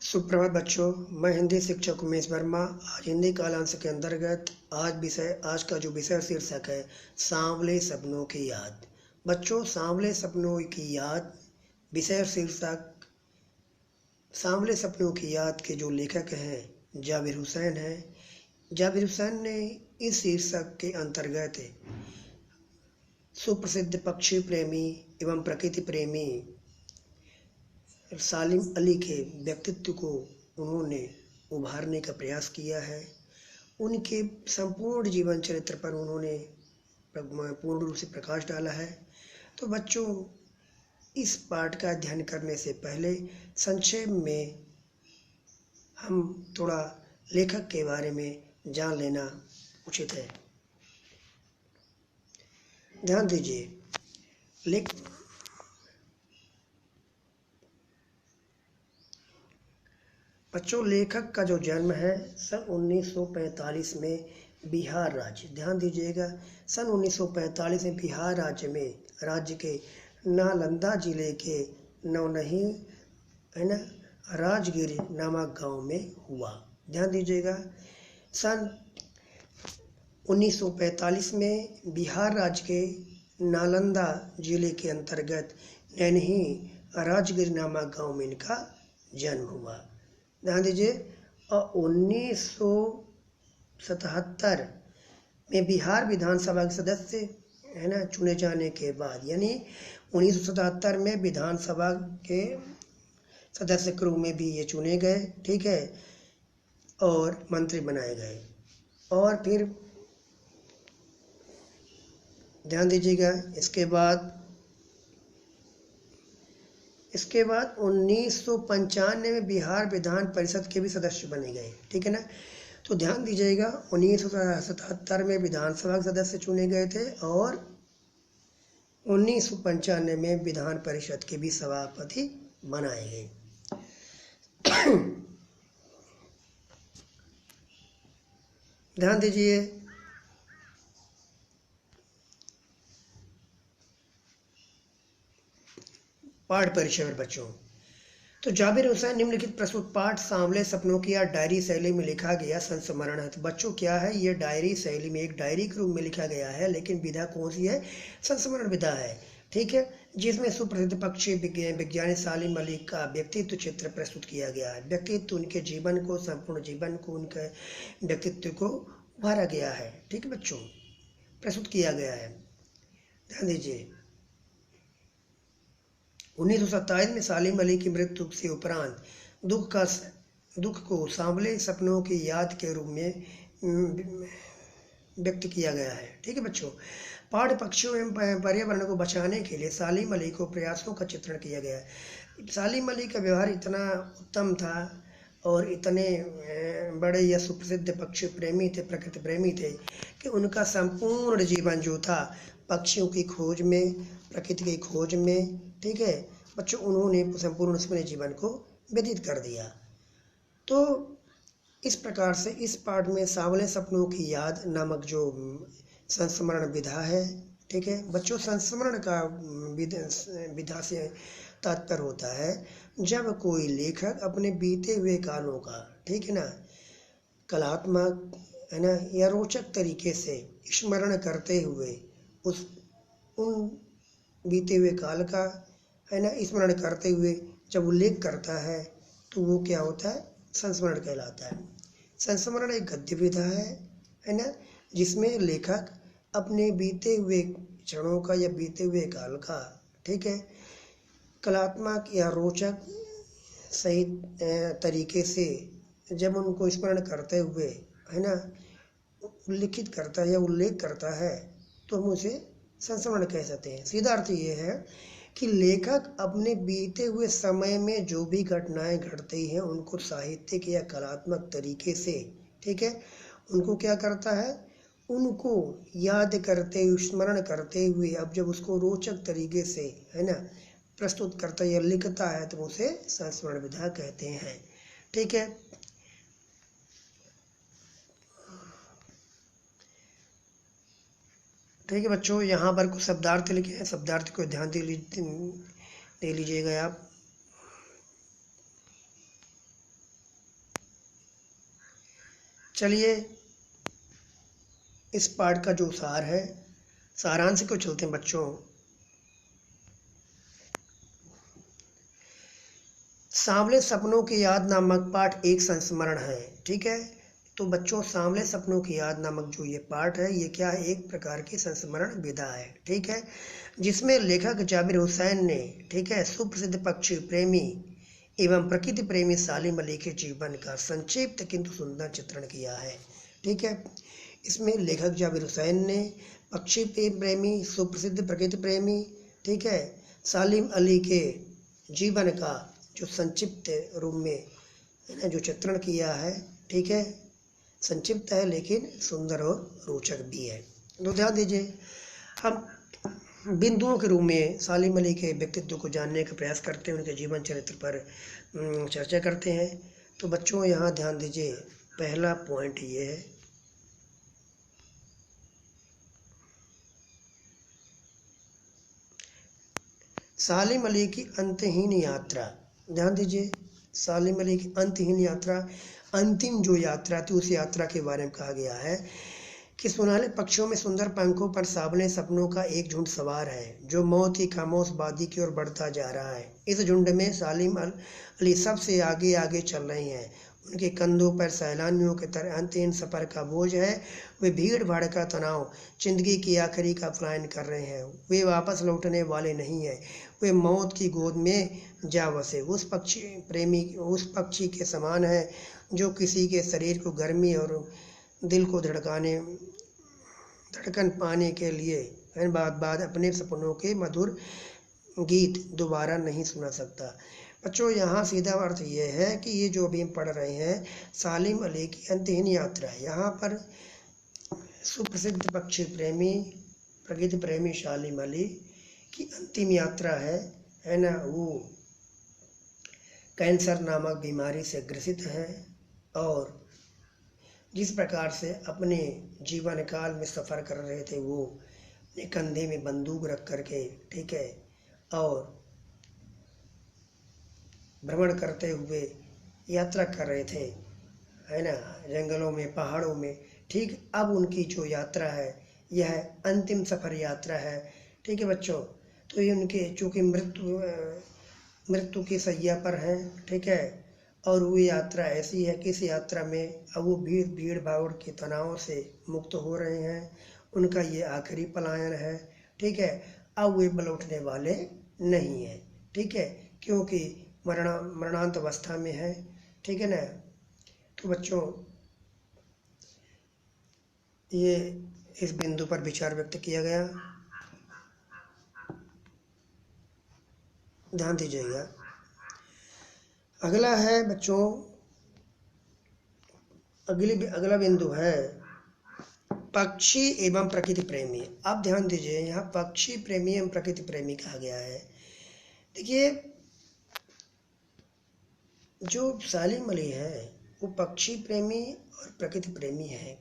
सुप्रभात बच्चों, मैं हिंदी शिक्षक उमेश वर्मा। आज हिंदी कालांश के अंतर्गत आज का जो विषय शीर्षक है सांवले सपनों की याद। बच्चों, सांवले सपनों की याद विषय शीर्षक सांवले सपनों की याद के जो लेखक हैं जाबिर हुसैन हैं। जाबिर हुसैन ने इस शीर्षक के अंतर्गत सुप्रसिद्ध पक्षी प्रेमी एवं प्रकृति प्रेमी सालिम अली के व्यक्तित्व को उन्होंने उभारने का प्रयास किया है। उनके संपूर्ण जीवन चरित्र पर उन्होंने पूर्ण रूप से प्रकाश डाला है। तो बच्चों, इस पाठ का अध्ययन करने से पहले संक्षेप में हम थोड़ा लेखक के बारे में जान लेना उचित है। ध्यान दीजिए, बच्चों, लेखक का जो जन्म है सन 1945 में बिहार राज्य, ध्यान दीजिएगा, सन 1945 में बिहार राज्य के नालंदा जिले के नवनही राजगिर नामक गांव में हुआ। ध्यान दीजिएगा, सन 1945 में बिहार राज्य के नालंदा जिले के अंतर्गत नैनही राजगिर नामक गांव में इनका जन्म हुआ। ध्यान दीजिए, और 1977 में बिहार विधानसभा के सदस्य चुने जाने के बाद, यानी 1977 में विधानसभा के सदस्य के रूप में भी ये चुने गए, ठीक है, और मंत्री बनाए गए। और फिर ध्यान दीजिएगा, इसके बाद 1995 में बिहार विधान परिषद के भी सदस्य बने गए, ठीक है ना। तो ध्यान दीजिएगा, 1977 में विधानसभा के सदस्य चुने गए थे और 1995 में विधान परिषद के भी सभापति बनाए गए। ध्यान दीजिए, पाठ परिचय बच्चों। तो जाबिर हुसैन निम्नलिखित प्रस्तुत पाठ सांवले सपनों की या डायरी शैली में लिखा गया संस्मरण है। तो बच्चों, क्या है ये? डायरी शैली में, एक डायरी के रूप में लिखा गया है, लेकिन विधा कौन सी है? संस्मरण विधा है, ठीक है, जिसमें सुप्रसिद्ध पक्षी विज्ञानी सालिम अली का व्यक्तित्व चित्र प्रस्तुत किया गया है। व्यक्तित्व, उनके जीवन को, संपूर्ण जीवन को, उनके व्यक्तित्व को उभारा गया है, ठीक है बच्चों, प्रस्तुत किया गया है। ध्यान दीजिए, 1927 में सालिम अली की मृत्यु से उपरांत दुख को सांवले सपनों की याद के रूप में व्यक्त किया गया है, ठीक है बच्चों। पहाड़ पक्षियों एवं पर्यावरण को बचाने के लिए सालिम अली को प्रयासों का चित्रण किया गया है। सालिम अली का व्यवहार इतना उत्तम था और इतने बड़े या सुप्रसिद्ध पक्षी प्रेमी थे, प्रकृति प्रेमी थे, कि उनका संपूर्ण जीवन जो था पक्षियों की खोज में, प्रकृति की खोज में, ठीक है बच्चों, उन्होंने संपूर्ण अपने जीवन को व्यतीत कर दिया। तो इस प्रकार से इस पाठ में सांवले सपनों की याद नामक जो संस्मरण विधा है, ठीक है बच्चों, संस्मरण का विधा से तात्पर्य होता है जब कोई लेखक अपने बीते हुए कालों का, ठीक है ना, कलात्मक है ना या रोचक तरीके से स्मरण करते हुए उन बीते हुए काल का है ना स्मरण करते हुए जब उल्लेख करता है तो वो क्या होता है? संस्मरण कहलाता है। संस्मरण एक गद्य विधा है ना, जिसमें लेखक अपने बीते हुए क्षणों का या बीते हुए काल का, ठीक है, कलात्मक या रोचक सही तरीके से जब उनको स्मरण करते हुए है ना उल्लिखित करता है या उल्लेख करता है तो हम उसे संस्मरण कह सकते हैं। सीधा अर्थ ये है कि लेखक अपने बीते हुए समय में जो भी घटनाएं घटती हैं उनको साहित्यिक या कलात्मक तरीके से, ठीक है, उनको क्या करता है? उनको याद करते हुए, स्मरण करते हुए, अब जब उसको रोचक तरीके से है ना प्रस्तुत करता है या लिखता है तो उसे संस्मरण विधा कहते हैं, ठीक है। ठीक है बच्चों, यहाँ पर कुछ शब्दार्थ लिखे हैं, शब्दार्थ को ध्यान दे लीजिएगा आप। चलिए इस पाठ का जो सार है, सारांश को चलते हैं बच्चों। सांवले सपनों की याद नामक पाठ एक संस्मरण है। ठीक है, तो बच्चों सांवले सपनों की याद नामक जो ये पाठ है, ये क्या है, एक प्रकार की संस्मरण विधा है। ठीक है, जिसमें लेखक जाबिर हुसैन ने, ठीक है, सुप्रसिद्ध पक्षी प्रेमी एवं प्रकृति प्रेमी सालिम अली के जीवन का संक्षिप्त किंतु सुंदर चित्रण किया है। ठीक है, इसमें लेखक जाबिर हुसैन ने पक्षी प्रेमी सुप्रसिद्ध प्रकृति प्रेमी, ठीक है, सालिम अली के जीवन का जो संक्षिप्त रूप में जो चित्रण किया है। ठीक है, संक्षिप्त है लेकिन सुंदर और रोचक भी है। तो ध्यान दीजिए, हम बिंदुओं के रूप में सालिम अली के व्यक्तित्व को जानने का प्रयास करते हैं, उनके जीवन चरित्र पर चर्चा करते हैं। तो बच्चों यहाँ ध्यान दीजिए, पहला पॉइंट ये है, सालिम अली की अंतहीन यात्रा। ध्यान दीजिए, सालिम अली की अंतहीन यात्रा, अंतिम जो यात्रा थी उस यात्रा के बारे में कहा गया है कि सुनहले पक्षियों में सुंदर पंखों पर सांवले सपनों का एक झुंड सवार है जो मौत की खामोश वादी की ओर बढ़ता जा रहा है। इस झुंड में सालिम अली सबसे आगे आगे चल रही हैं। उनके कंधों पर सैलानियों के तरह अंतहीन सफर का बोझ है। वे भीड़ भाड़ का तनाव, जिंदगी की आखिरी का पलायन कर रहे हैं। वे वापस लौटने वाले नहीं हैं। वे मौत की गोद में जा बसे उस पक्षी के समान है जो किसी के शरीर को गर्मी और दिल को धड़कन पाने के लिए बाद अपने सपनों के मधुर गीत दोबारा नहीं सुना सकता। बच्चों यहाँ सीधा अर्थ ये है कि ये जो अभी हम पढ़ रहे हैं, सालिम अली की अंतहीन यात्रा, यहाँ पर सुप्रसिद्ध पक्षी प्रेमी प्रकृति प्रेमी सालिम अली की अंतिम यात्रा है ना। वो कैंसर नामक बीमारी से ग्रसित है और जिस प्रकार से अपने जीवन काल में सफ़र कर रहे थे, वो अपने कंधे में बंदूक रख करके, ठीक है, और भ्रमण करते हुए यात्रा कर रहे थे, है ना, जंगलों में, पहाड़ों में। ठीक, अब उनकी जो यात्रा है यह अंतिम सफ़र यात्रा है। ठीक है बच्चों, तो ये उनके चूँकि मृत्यु की सैया पर हैं, ठीक है, और वो यात्रा ऐसी है कि इस यात्रा में अब वो भीड़ भाड़ के तनाव से मुक्त हो रहे हैं। उनका ये आखिरी पलायन है। ठीक है, अब वे लौटने वाले नहीं हैं। ठीक है, क्योंकि मरणांत अवस्था में है। ठीक है ना। तो बच्चों ये इस बिंदु पर विचार व्यक्त किया गया, ध्यान दीजिएगा। अगला है बच्चों, अगला बिंदु है पक्षी एवं प्रकृति प्रेमी। अब ध्यान दीजिए, यहाँ पक्षी प्रेमी एवं प्रकृति प्रेमी कहा गया है। देखिए, जो सालिम अली है वो पक्षी प्रेमी और प्रकृति प्रेमी है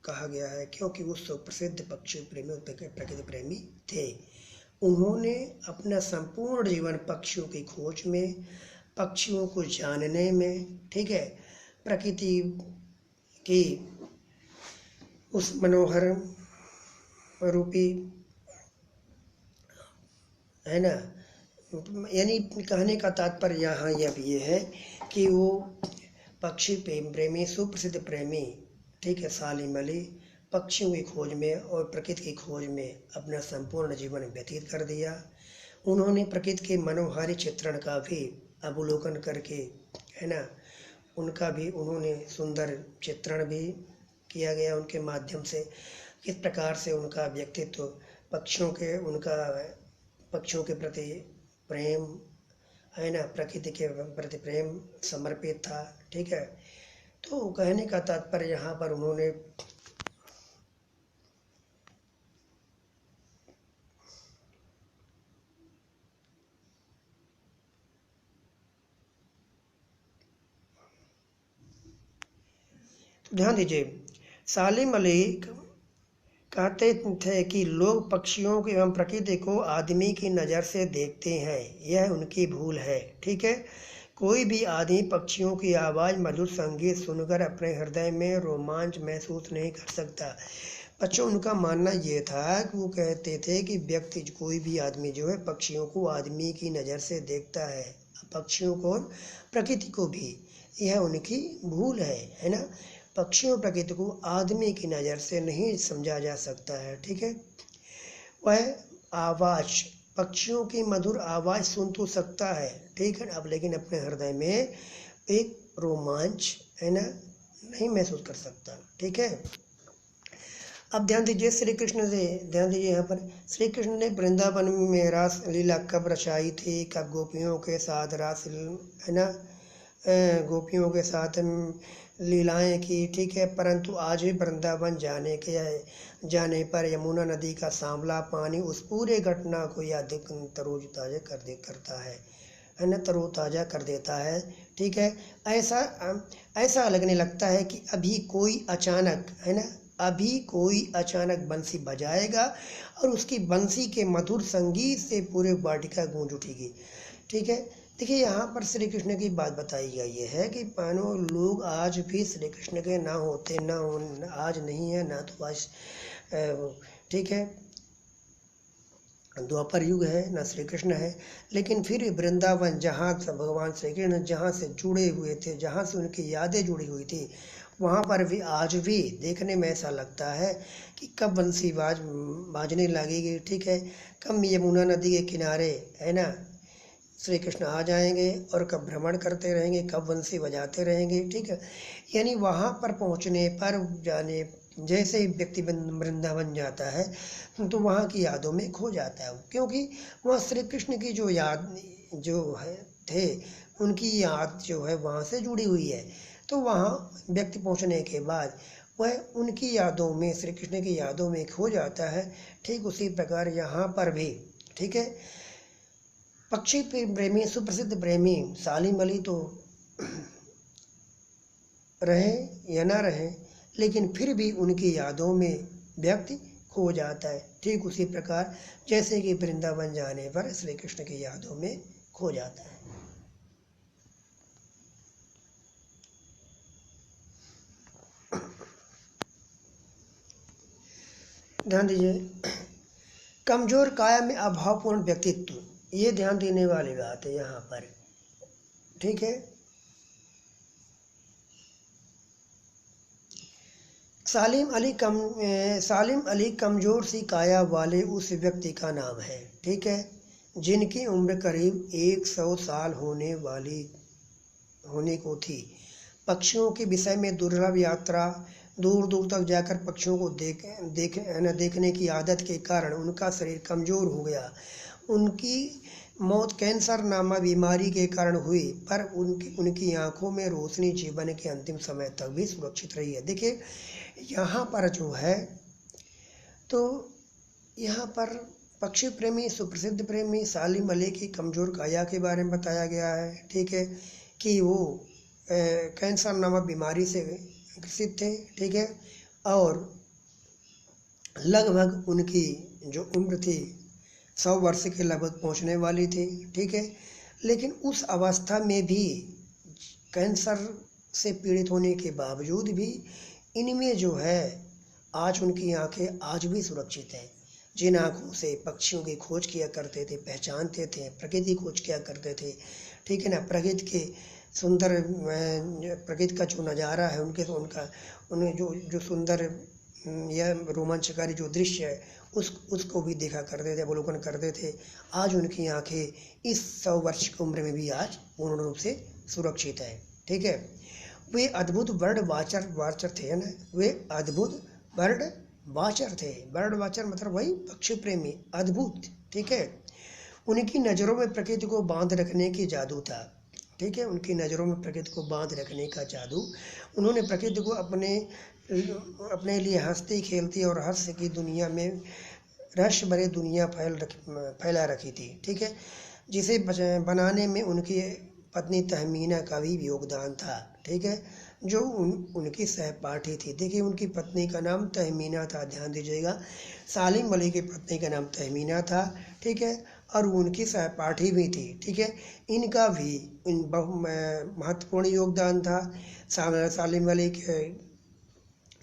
कहा गया है, क्योंकि वो सुप्रसिद्ध पक्षी प्रेमी और प्रकृति प्रेमी थे। उन्होंने अपना संपूर्ण जीवन पक्षियों की खोज में, पक्षियों को जानने में, ठीक है, प्रकृति की उस मनोहर रूपी, है ना, यानी कहने का तात्पर्य यहाँ यह भी है कि वो पक्षी प्रेमी सुप्रसिद्ध प्रेमी, ठीक है, सालिम अली पक्षियों की खोज में और प्रकृति की खोज में अपना संपूर्ण जीवन व्यतीत कर दिया। उन्होंने प्रकृति के मनोहारी चित्रण का भी अवलोकन करके, है ना, उनका भी उन्होंने सुंदर चित्रण भी किया गया उनके माध्यम से। किस प्रकार से उनका व्यक्तित्व पक्षियों के प्रति प्रेम, है ना, प्रकृति के प्रति प्रेम समर्पित था। ठीक है, तो कहने का तात्पर्य यहाँ पर उन्होंने ध्यान दीजिए, सालिम अली कहते थे कि लोग पक्षियों एवं प्रकृति को आदमी की नज़र से देखते हैं, यह उनकी भूल है। ठीक है, कोई भी आदमी पक्षियों की आवाज़, मधुर संगीत सुनकर अपने हृदय में रोमांच महसूस नहीं कर सकता। बच्चों, उनका मानना ये था कि वो कहते थे कि व्यक्ति, कोई भी आदमी जो है पक्षियों को आदमी की नज़र से देखता है, पक्षियों को और प्रकृति को भी। यह उनकी भूल है ना। पक्षियों प्रकृति को आदमी की नज़र से नहीं समझा जा सकता है, ठीक है। वह आवाज़, पक्षियों की मधुर आवाज़ सुन तो सकता है, ठीक है, अब लेकिन अपने हृदय में एक रोमांच है ना नहीं महसूस कर सकता, ठीक है। अब ध्यान दीजिए, श्री कृष्ण से ध्यान दीजिए यहाँ पर, श्री कृष्ण ने वृंदावन में रास लीला कब रचाई थी, कब गोपियों के साथ रास है ना गोपियों के साथ लीलाएं की, ठीक है। परंतु आज भी वृंदावन जाने पर यमुना नदी का सांवला पानी उस पूरे घटना को याद तरोताजा करता है ना, तरोताजा कर देता है, ठीक है। ऐसा लगने लगता है कि अभी कोई अचानक बंसी बजाएगा और उसकी बंसी के मधुर संगीत से पूरे वाटिका गूंज उठेगी, ठीक है। देखिए, यहाँ पर श्री कृष्ण की बात बताई गई है कि मानो लोग आज भी श्री कृष्ण के ना होते ना हो, आज नहीं है ना तो आज, ठीक है, द्वापर युग है ना श्री कृष्ण है, लेकिन फिर वृंदावन जहाँ भगवान श्री कृष्ण जहाँ से जुड़े हुए थे, जहाँ से उनकी यादें जुड़ी हुई थी, वहाँ पर भी आज भी देखने में ऐसा लगता है कि कब बंसी बाजने लगेगी, ठीक है, कब यमुना नदी के किनारे है ना श्री कृष्ण आ जाएंगे और कब भ्रमण करते रहेंगे, कब बंसी बजाते रहेंगे, ठीक है। यानी वहाँ पर पहुँचने पर जाने जैसे ही व्यक्ति वृंदावन जाता है तो वहाँ की यादों में खो जाता है, क्योंकि वहाँ श्री कृष्ण की जो याद जो है थे, उनकी याद जो है वहाँ से जुड़ी हुई है। तो वहाँ व्यक्ति पहुँचने के बाद वह उनकी यादों में, श्री कृष्ण की यादों में खो जाता है। ठीक उसी प्रकार यहाँ पर भी, ठीक है, पक्षी प्रेमी, सुप्रसिद्ध प्रेमी सालिम अली तो रहे या ना रहे, लेकिन फिर भी उनकी यादों में व्यक्ति खो जाता है। ठीक उसी प्रकार जैसे कि वृंदावन जाने पर श्री कृष्ण की यादों में खो जाता है। ध्यान दीजिए, कमजोर काया में अभावपूर्ण व्यक्तित्व, ये ध्यान देने वाली बात है यहाँ पर, ठीक है। सालिम अली कमजोर सी काया वाले उस व्यक्ति का नाम है, ठीक है, जिनकी उम्र करीब 100 साल होने को थी। पक्षियों के विषय में दुर्लभ यात्रा, दूर दूर तक जाकर पक्षियों को देखने की आदत के कारण उनका शरीर कमज़ोर हो गया। उनकी मौत कैंसर नामक बीमारी के कारण हुई, पर उनकी आंखों में रोशनी जीवन के अंतिम समय तक भी सुरक्षित रही है। देखिए, यहाँ पर जो है, तो यहाँ पर पक्षी प्रेमी, सुप्रसिद्ध प्रेमी सालिम अली की कमज़ोर काया के बारे में बताया गया है, ठीक है, कि वो कैंसर नामक बीमारी से ग्रसित थे, ठीक है, और लगभग उनकी जो उम्र थी 100 वर्ष के लगभग पहुंचने वाली थी, ठीक है। लेकिन उस अवस्था में भी, कैंसर से पीड़ित होने के बावजूद भी, इनमें जो है आज उनकी आंखें आज भी सुरक्षित हैं। जिन आँखों से पक्षियों की खोज किया करते थे, पहचानते थे, प्रकृति खोज किया करते थे, ठीक है ना, प्रकृति के सुंदर, प्रकृति का जो नज़ारा है उन्हें जो सुंदर या रोमांचकारी जो दृश्य है उसको भी देखा करते थे, अवलोकन करते थे। आज उनकी आंखें इस 100 वर्ष की उम्र में भी आज पूर्ण रूप से सुरक्षित है, ठीक है। वे अद्भुत बर्ड वाचर थे ना, वे अद्भुत बर्ड वाचर थे। बर्ड वाचर मतलब वही पक्षी प्रेमी, अद्भुत, ठीक है। उनकी नज़रों में प्रकृति को बांध रखने की जादू था, ठीक है, उनकी नज़रों में प्रकृति को बांध रखने का जादू। उन्होंने प्रकृति को अपने लिए हंसती खेलती और हर्ष की दुनिया में रहस्य भरे दुनिया फैला रखी थी, ठीक है, जिसे बनाने में उनकी पत्नी तहमीना का भी योगदान था, ठीक है, जो उनकी सहपाठी थी। देखिए, उनकी पत्नी का नाम तहमीना था, ध्यान दीजिएगा, सालिम अली की पत्नी का नाम तहमीना था, ठीक है। और उनकी सहपाठी भी थी, ठीक है। इनका भी महत्वपूर्ण योगदान था सालिम अली के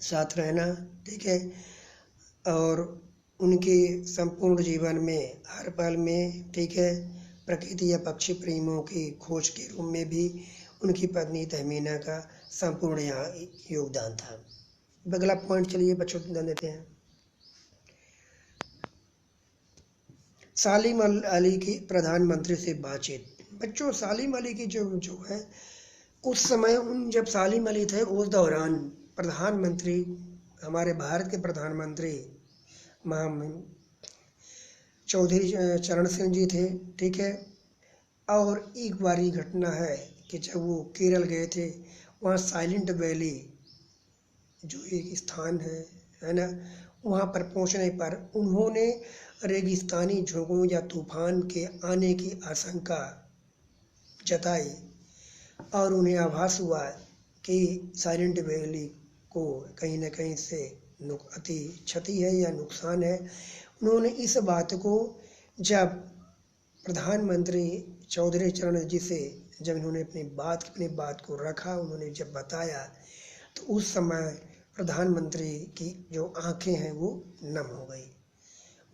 साथ रहना, ठीक है। और उनके संपूर्ण जीवन में हर पल में, ठीक है, प्रकृति या पक्षी प्रेमियों की खोज के रूप में भी उनकी पत्नी तहमीना का संपूर्ण यहाँ योगदान था। अगला पॉइंट चलिए बच्चों ध्यान देते हैं। सालिम अली की प्रधानमंत्री से बातचीत। बच्चों सालिम अली की जो है उस समय जब सालिम अली थे उस दौरान प्रधानमंत्री हमारे भारत के प्रधानमंत्री चौधरी चरण सिंह जी थे, ठीक है। और एक बार ये घटना है कि जब वो केरल गए थे, वहाँ साइलेंट वैली जो एक स्थान है ना, वहाँ पर पहुँचने पर उन्होंने रेगिस्तानी झोंकों या तूफान के आने की आशंका जताई और उन्हें आभास हुआ कि साइलेंट वैली को कहीं न कहीं से अति क्षति है या नुकसान है। उन्होंने इस बात को जब प्रधानमंत्री चौधरी चरण जी से जब इन्होंने अपनी बात को रखा, उन्होंने जब बताया, तो उस समय प्रधानमंत्री की जो आंखें हैं वो नम हो गई।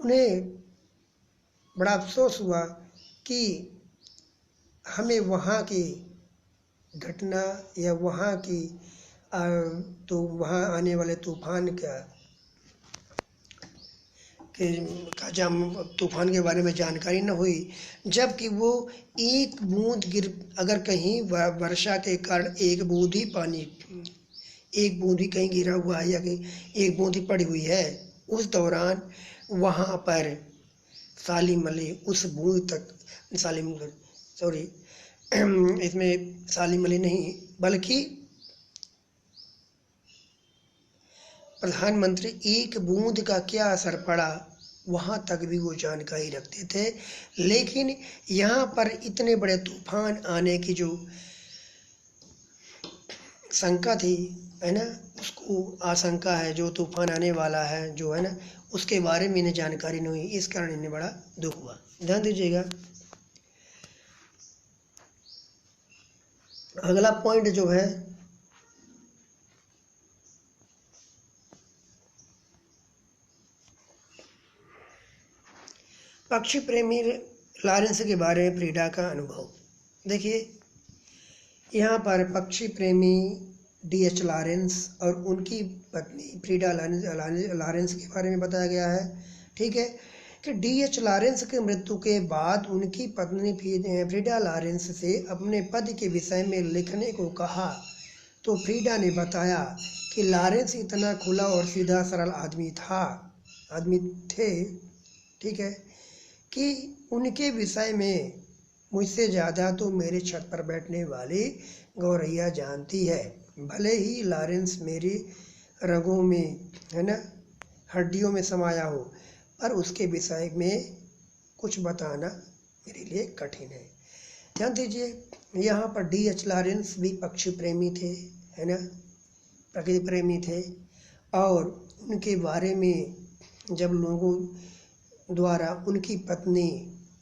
उन्हें बड़ा अफसोस हुआ कि हमें वहाँ की घटना या वहाँ की तो वहाँ आने वाले तूफान तूफान के बारे में जानकारी न हुई, जबकि वो एक बूंद अगर कहीं वर्षा के कारण एक बूंद ही कहीं गिरा हुआ है या एक बूंद ही पड़ी हुई है, उस दौरान वहाँ पर सालिम अली उस बूंद तक इसमें सालिम अली नहीं बल्कि प्रधानमंत्री एक बूंद का क्या असर पड़ा वहाँ तक भी वो जानकारी रखते थे। लेकिन यहाँ पर इतने बड़े तूफान आने की जो शंका थी, है ना, उसको आशंका है जो तूफान आने वाला है जो है ना, उसके बारे में इन्हें जानकारी नहीं हुई, इस कारण इन्हें बड़ा दुख हुआ। ध्यान दीजिएगा। अगला पॉइंट जो है पक्षी प्रेमी लॉरेंस के बारे में फ्रीडा का अनुभव। देखिए यहाँ पर पक्षी प्रेमी D.H. लॉरेंस और उनकी पत्नी फ्रीडा लॉरेंस के बारे में बताया गया है, ठीक है, कि D.H. लॉरेंस की मृत्यु के बाद उनकी पत्नी फ्रीडा लॉरेंस से अपने पति के विषय में लिखने को कहा, तो फ्रीडा ने बताया कि लॉरेंस इतना खुला और सीधा सरल आदमी थे, ठीक है, कि उनके विषय में मुझसे ज़्यादा तो मेरे छत पर बैठने वाली गौरैया जानती है। भले ही लॉरेंस मेरे रगों में, है ना, हड्डियों में समाया हो, पर उसके विषय में कुछ बताना मेरे लिए कठिन है। ध्यान दीजिए, यहाँ पर D.H. लॉरेंस भी पक्षी प्रेमी थे, है ना, प्रकृति प्रेमी थे, और उनके बारे में जब लोगों द्वारा उनकी पत्नी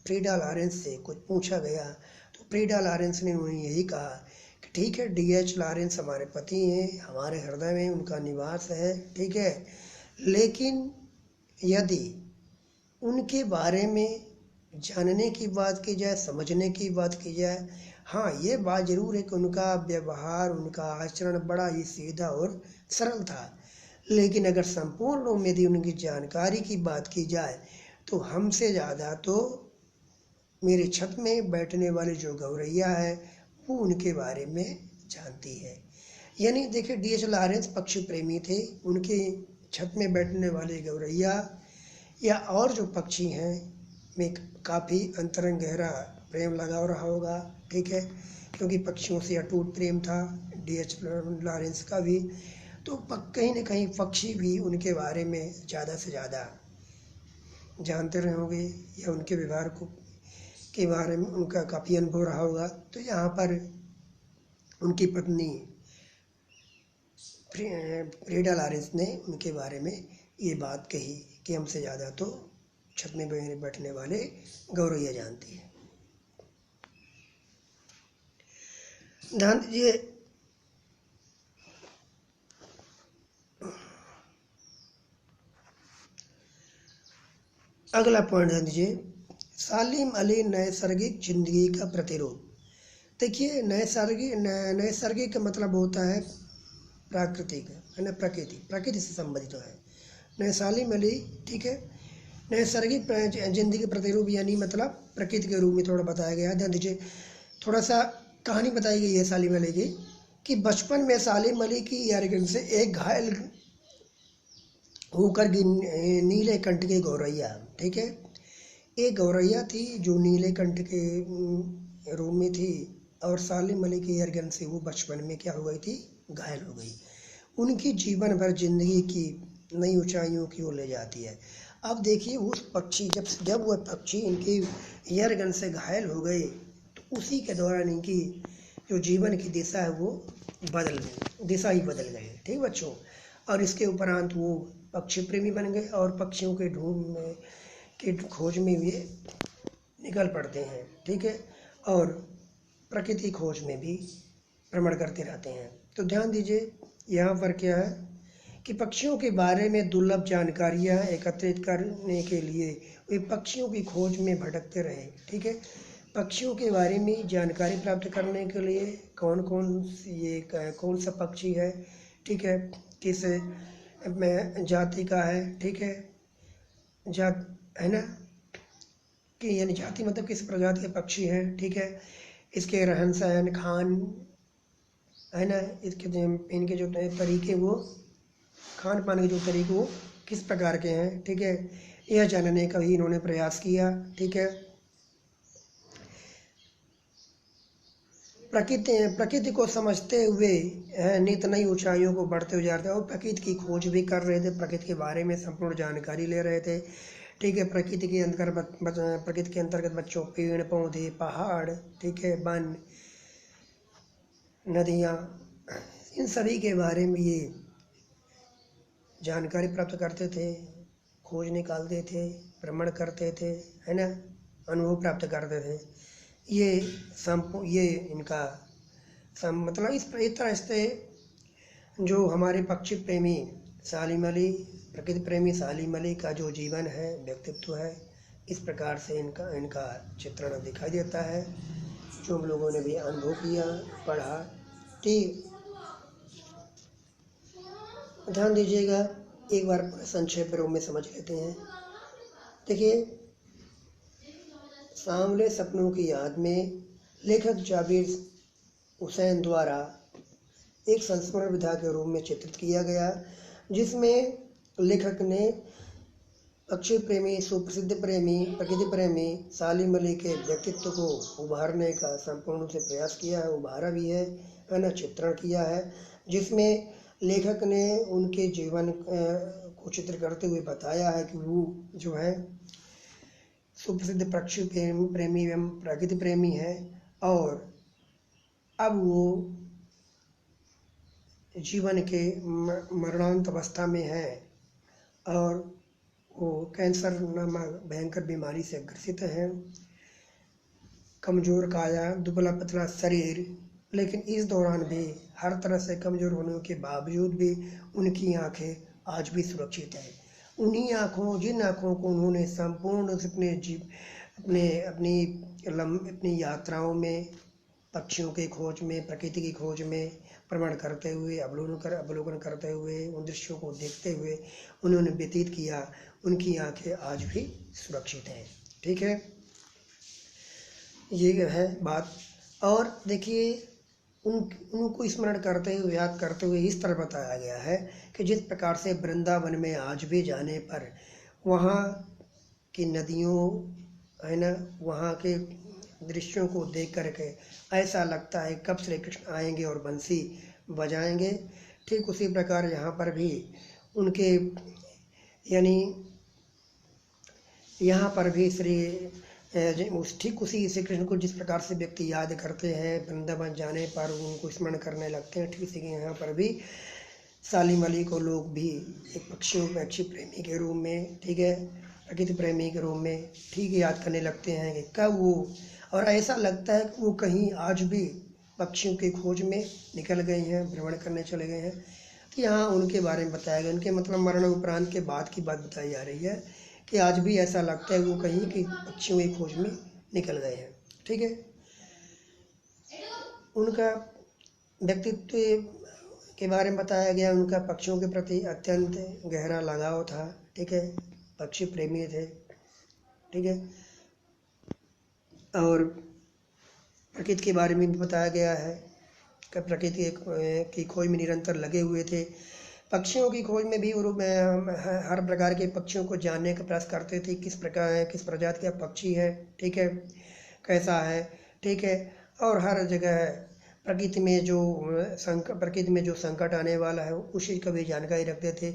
फ्रीडा लॉरेंस से कुछ पूछा गया, तो फ्रीडा लॉरेंस ने उन्हें यही कहा कि ठीक है, D.H. लॉरेंस हमारे पति हैं, हमारे हृदय में उनका निवास है, ठीक है, लेकिन यदि उनके बारे में जानने की बात की जाए, समझने की बात की जाए, हाँ ये बात ज़रूर है कि उनका व्यवहार, उनका आचरण बड़ा ही सीधा और सरल था। लेकिन अगर संपूर्ण रूप में यदि उनकी जानकारी की बात की जाए, तो हमसे ज़्यादा तो मेरे छत में बैठने वाली जो गौरैया है वो उनके बारे में जानती है। यानी देखिए D.H. लॉरेंस पक्षी प्रेमी थे, उनके छत में बैठने वाली गौरैया या और जो पक्षी हैं में काफ़ी अंतरंग गहरा प्रेम लगाव रहा होगा, ठीक है, क्योंकि पक्षियों से अटूट प्रेम था D.H. लॉरेंस का भी, तो कहीं न कहीं पक्षी भी उनके बारे में ज़्यादा से ज़्यादा जानते रहे होंगे या उनके व्यवहार के बारे में उनका काफ़ी अनुभव रहा होगा। तो यहाँ पर उनकी पत्नी फ्रीडा लॉरेंस ने उनके बारे में ये बात कही कि हमसे ज़्यादा तो छत में बैठने वाले गौरैया जानती है। ध्यान दीजिए, अगला पॉइंट ध्यान दीजिए, सालिम अली नैसर्गिक जिंदगी का प्रतिरूप। देखिए, नैसर्गिक का मतलब होता है प्राकृतिक, है ना, प्रकृति से संबंधित है। सालिम अली, ठीक है, नैसर्गिक जिंदगी प्रतिरूप यानी मतलब प्रकृति के रूप में थोड़ा बताया गया है। ध्यान दीजिए, थोड़ा सा कहानी बताई गई है सालिम अली की कि बचपन में सालिम अली की एयरगन से एक घायल होकर नीले कंठ की गौरैया, ठीक है, एक गौरैया थी जो नीले कंठ के रूप में थी, और सालिम अली की एयरगन से वो बचपन में क्या हो गई थी, घायल हो गई। उनकी जीवन भर जिंदगी की नई ऊंचाइयों की ओर ले जाती है। अब देखिए, उस पक्षी जब वह पक्षी इनकी एयरगन से घायल हो गए तो उसी के दौरान इनकी जो जीवन की दिशा है वो दिशा ही बदल गई, ठीक बच्चों। और इसके उपरांत वो पक्षी प्रेमी बन गए और पक्षियों के खोज में वे निकल पड़ते हैं, ठीक है, और प्रकृति खोज में भी भ्रमण करते रहते हैं। तो ध्यान दीजिए, यहाँ पर क्या है कि पक्षियों के बारे में दुर्लभ जानकारियाँ एकत्रित करने के लिए वे पक्षियों की खोज में भटकते रहे, ठीक है। पक्षियों के बारे में जानकारी प्राप्त करने के लिए कौन सा पक्षी है, ठीक है, किस में जाति का है, ठीक है, जात है ना, कि यानी जाति मतलब किस प्रजाति के पक्षी हैं, ठीक है, इसके रहन सहन खान, है ना, इनके जो तरीके वो खान पान के जो तरीके वो किस प्रकार के हैं, ठीक है, यह जानने का ही इन्होंने प्रयास किया, ठीक है। प्रकृति को समझते हुए नित नई ऊंचाइयों को बढ़ते हुए जा रहे थे और प्रकृति की खोज भी कर रहे थे, प्रकृति के बारे में संपूर्ण जानकारी ले रहे थे, ठीक है। प्रकृति के अंतर्गत बच्चों पेड़ पौधे पहाड़, ठीक है, वन नदियाँ, इन सभी के बारे में ये जानकारी प्राप्त करते थे, खोज निकालते थे, भ्रमण करते थे, है ना, अनुभव प्राप्त करते थे। ये इनका मतलब इस तरह से जो हमारे पक्षी प्रेमी सालिम अली, प्रकृति प्रेमी सालिम अली का जो जीवन है, व्यक्तित्व है, इस प्रकार से इनका चित्रण दिखाई देता है, जो हम लोगों ने भी अनुभव किया, पढ़ा, ठीक। ध्यान दीजिएगा, एक बार संक्षेप रूप में समझ लेते हैं। देखिए, सांवले सपनों की याद में लेखक जाबिर हुसैन द्वारा एक संस्मरण विधा के रूप में चित्रित किया गया, जिसमें लेखक ने पक्षी प्रेमी, सुप्रसिद्ध प्रेमी, प्रकृति प्रेमी सालिम अली के व्यक्तित्व को उभारने का संपूर्ण रूप से प्रयास किया है, उभारा भी है ना, चित्रण किया है, जिसमें लेखक ने उनके जीवन को चित्र करते हुए बताया है कि वो जो है सुप्रसिद्ध पक्षी प्रेमी एवं प्रकृति प्रेमी है, और अब वो जीवन के मरणांत अवस्था में है और वो कैंसर नामक भयंकर बीमारी से ग्रसित हैं, कमज़ोर काया, दुबला पतला शरीर, लेकिन इस दौरान भी हर तरह से कमज़ोर होने के बावजूद भी उनकी आंखें आज भी सुरक्षित हैं। जिन आँखों को उन्होंने संपूर्ण अपनी यात्राओं में, पक्षियों की खोज में, प्रकृति की खोज में भ्रमण करते हुए, अवलोकन करते हुए, उन दृश्यों को देखते हुए उन्होंने व्यतीत किया, उनकी आंखें आज भी सुरक्षित हैं, ठीक है, ये है बात। और देखिए, उनको स्मरण करते हुए, याद करते हुए इस तरह बताया गया है कि जिस प्रकार से वृंदावन में आज भी जाने पर वहाँ की नदियों, है ना, वहाँ के दृश्यों को देख करके ऐसा लगता है कब श्री कृष्ण आएंगे और बंसी बजाएंगे, ठीक उसी प्रकार यहाँ पर भी उनके यानी यहाँ पर भी ठीक उसी श्री कृष्ण को जिस प्रकार से व्यक्ति याद करते हैं, वृंदावन जाने पर उनको स्मरण करने लगते हैं, ठीक इसी के यहाँ पर भी सालिम अली को लोग भी एक पक्षी प्रेमी के रूप में, ठीक है, प्रकृति प्रेमी के रूप में ठीक याद करने लगते हैं कि कब वो, और ऐसा लगता है कि वो कहीं आज भी पक्षियों की खोज में निकल गए हैं, भ्रमण करने चले गए हैं। तो यहाँ उनके बारे में बताया गया, उनके मतलब मरण उपरांत के बाद की बात बताई जा रही है कि आज भी ऐसा लगता है वो कहीं कि पक्षियों की खोज में निकल गए हैं। ठीक है। उनका व्यक्तित्व के बारे में बताया गया, उनका पक्षियों के प्रति अत्यंत गहरा लगाव था। ठीक है, पक्षी प्रेमी थे। ठीक है, और प्रकृति के बारे में भी बताया गया है कि प्रकृति की खोज में निरंतर लगे हुए थे। पक्षियों की खोज में भी हर प्रकार के पक्षियों को जानने का प्रयास करते थे, किस प्रजाति का पक्षी है, ठीक है, कैसा है, ठीक है। और हर जगह प्रकृति में जो संकट आने वाला है उस चीज़ का भी जानकारी रखते थे।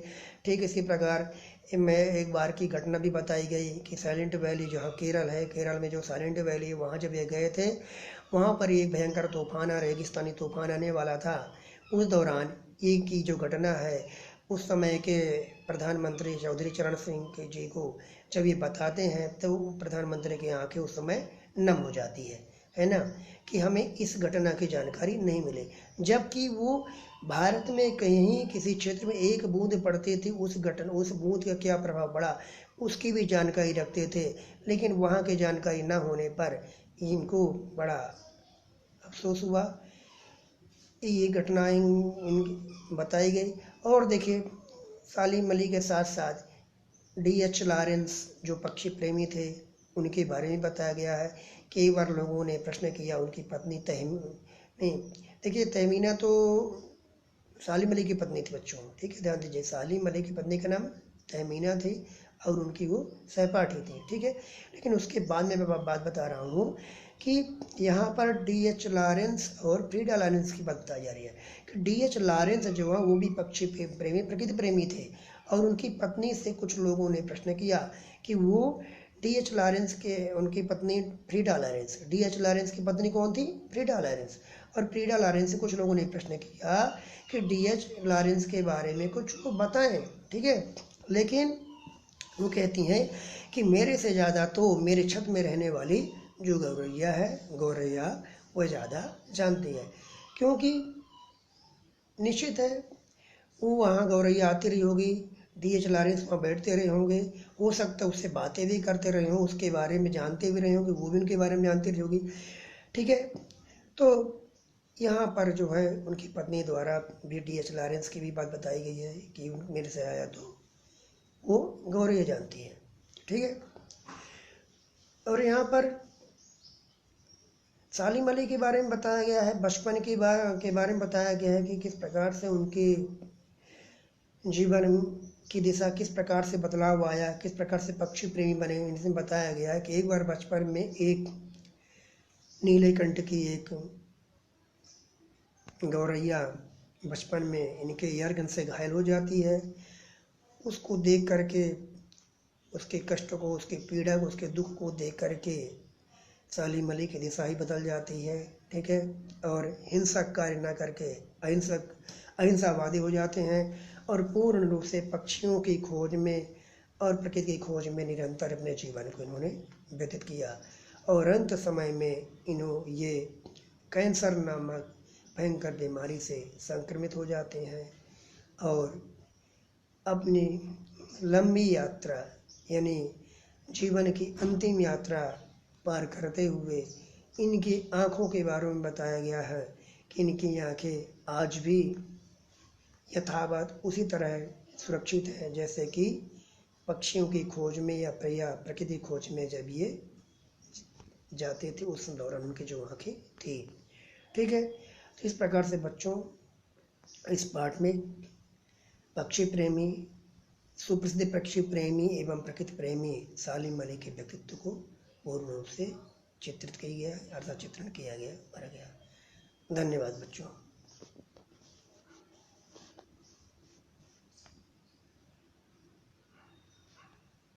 ठीक इसी प्रकार में एक बार की घटना भी बताई गई कि साइलेंट वैली, जहाँ केरल है, केरल में जो साइलेंट वैली है, वहाँ जब ये गए थे, वहाँ पर एक भयंकर तूफान, रेगिस्तानी तूफान आने वाला था। उस दौरान ये की जो घटना है, उस समय के प्रधानमंत्री चौधरी चरण सिंह जी को जब ये बताते हैं तो प्रधानमंत्री की आंखें उस समय नम हो जाती है ना, कि हमें इस घटना की जानकारी नहीं मिले, जबकि वो भारत में कहीं किसी क्षेत्र में एक बूंद पड़ती थी, उस बूंद का क्या प्रभाव पड़ा उसकी भी जानकारी रखते थे। लेकिन वहाँ की जानकारी न होने पर इनको बड़ा अफसोस हुआ। ये घटनाएं बताई गई। और देखिए, सालिम अली के साथ साथ D.H. लॉरेंस जो पक्षी प्रेमी थे, उनके बारे में बताया गया है। कई बार लोगों ने प्रश्न किया, उनकी पत्नी देखिए तहमीना तो सालिम अली की पत्नी थी बच्चों, ठीक है, ध्यान दीजिए। सालिम अली की पत्नी का नाम तहमीना थी और उनकी वो सहपाठी थी, ठीक है। लेकिन उसके बाद में मैं बात बता रहा हूँ कि यहाँ पर D.H. लॉरेंस और फ्रीडा लॉरेंस की बात बताई जा रही है कि D.H. लॉरेंस जो है वो भी पक्षी प्रेमी, प्रकृति प्रेमी थे। और उनकी पत्नी से कुछ लोगों ने प्रश्न किया कि वो D.H. लॉरेंस के, उनकी पत्नी फ्रीडा लॉरेंस, D.H. लॉरेंस की पत्नी कौन थी? Frieda Lawrence. और फ्रीडा लॉरेंस से कुछ लोगों ने प्रश्न किया कि D.H. लॉरेंस के बारे में कुछ बताएं, ठीक है। लेकिन वो कहती हैं कि मेरे से ज़्यादा तो मेरे छत में रहने वाली जो गौरैया वो ज़्यादा जानती है, क्योंकि निश्चित है वो वहाँ गौरैया आती रही होगी, D.H. लॉरेंस वहाँ बैठते रहे होंगे, हो सकता है उससे बातें भी करते रहे हों, उसके बारे में जानते भी रहे होंगे, वो भी उनके बारे में जानती रही होगी, ठीक है। तो यहाँ पर जो है उनकी पत्नी द्वारा भी D.H. लॉरेंस की भी बात बताई गई है कि मेरे से आया तो वो गौरैया जानती है, ठीक है। और यहाँ पर सालिम अली के बारे में बताया गया है, बचपन के बारे में बताया गया है कि किस प्रकार से उनके जीवन की दिशा, किस प्रकार से बदलाव आया, किस प्रकार से पक्षी प्रेमी बने। इनसे बताया गया है कि एक बार बचपन में एक नीलकंठ की एक गौरैया बचपन में इनके ईयरगन से घायल हो जाती है। उसको देख करके, उसके कष्ट को, उसकी पीड़ा को, उसके दुख को देख करके सालिम अली की दिशा ही बदल जाती है, ठीक है। और हिंसक कार्य न करके अहिंसावादी हो जाते हैं और पूर्ण रूप से पक्षियों की खोज में और प्रकृति की खोज में निरंतर अपने जीवन को इन्होंने व्यतीत किया। और अंत समय में ये कैंसर नामक भयंकर बीमारी से संक्रमित हो जाते हैं और अपनी लंबी यात्रा, यानी जीवन की अंतिम यात्रा पार करते हुए इनकी आँखों के बारे में बताया गया है कि इनकी आँखें आज भी यथावत उसी तरह सुरक्षित हैं जैसे कि पक्षियों की खोज में या प्रकृति खोज में जब ये जाते थे उस दौरान उनकी जो आँखें थी, ठीक है। तो इस प्रकार से बच्चों, इस पाठ में पक्षी प्रेमी, सुप्रसिद्ध पक्षी प्रेमी एवं प्रकृति प्रेमी सालिम अली के व्यक्तित्व को पूर्ण रूप से चित्रित किया गया, अर्थात चित्रण किया गया, भरा गया। धन्यवाद बच्चों।